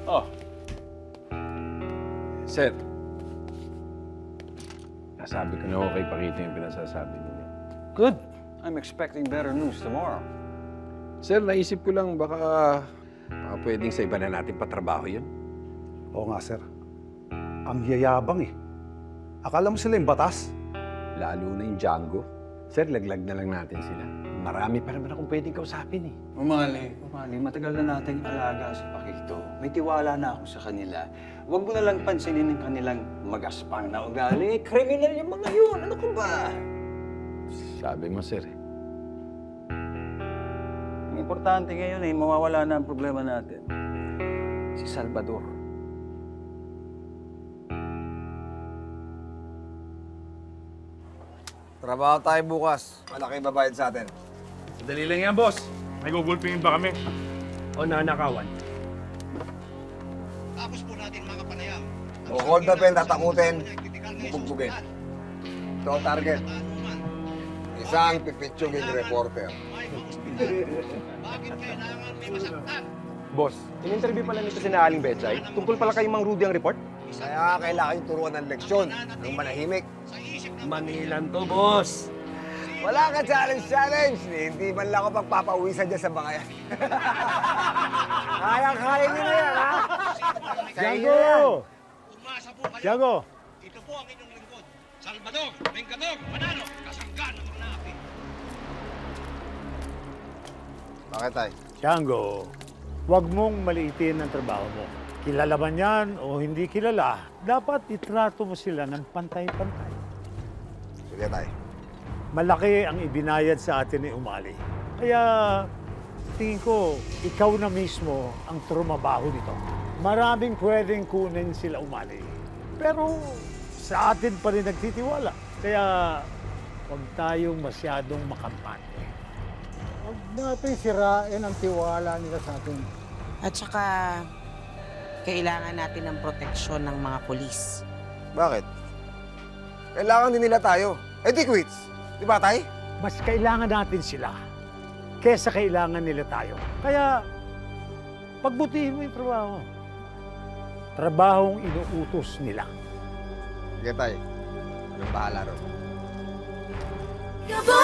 Oh, Sir, nasabi ko na ho kay Pakito yung pinasasabi niyo. good. I'm expecting better news tomorrow. Sir, naisip ko lang baka pwedeng sa iba na natin patrabaho yun. Oo nga, sir. Ang yayabang eh. Akala mo sila yung batas? Lalo na yung Django. Sir, laglag na lang natin sila. Marami pa naman akong pwedeng kausapin eh. Umali, matagal na nating alaga si Pakito. May tiwala na ako sa kanila. Huwag mo na lang pansinin ang kanilang magaspang na ugali. Kriminal yung mga yun. Ano ko ba? Sabi mo, sir. Ang importante ngayon eh, mawawala na ang problema natin. Si Salvador. Trabaho tayo bukas. Malaki babayad sa atin. Dali lang yan, boss. May gugulpingin ba kami? O nanakawan? O hold up and tatakutin, bubugbugin. Ito ang target. Isang pipitsuging reporter. Boss, in-interview pala nito si Aling Betchay. Tungkol pala kay Mang Rudy ang report? Kaya kailangan yung turuan ng leksyon ng manahimik. Manilan to, boss. Wala ka challenge. Hindi man lang ako pagpapawisan dyan sa mga yan. Kaya nyo na yan, ha? Django! Django! Ito po ang inyong lingkod. Salvador, Vengador, Manalo, kasangga ng mga napi. Bakit tayo? Django, huwag mong maliitin ang trabaho mo. Kilala man yan o hindi kilala, dapat itrato mo sila ng pantay-pantay. Sige tayo. Malaki ang ibinayad sa atin ni Umali. Kaya tingin ko, ikaw na mismo ang trumabaho dito. Maraming pwedeng kunin sila Umali. Pero sa atin pa rin nagtitiwala. Kaya huwag tayong masyadong makampante. Huwag natin sirain ang tiwala nila sa atin. At saka, kailangan natin ng proteksyon ng mga pulis. Bakit? Kailangan din nila tayo. Eh di quits. Di ba tayo? Mas kailangan natin sila kesa kailangan nila tayo. Kaya, pagbutihin mo yung trabaho. Trabahong inuutos nila. Sige tayo. Anong bahala ron? Gabo!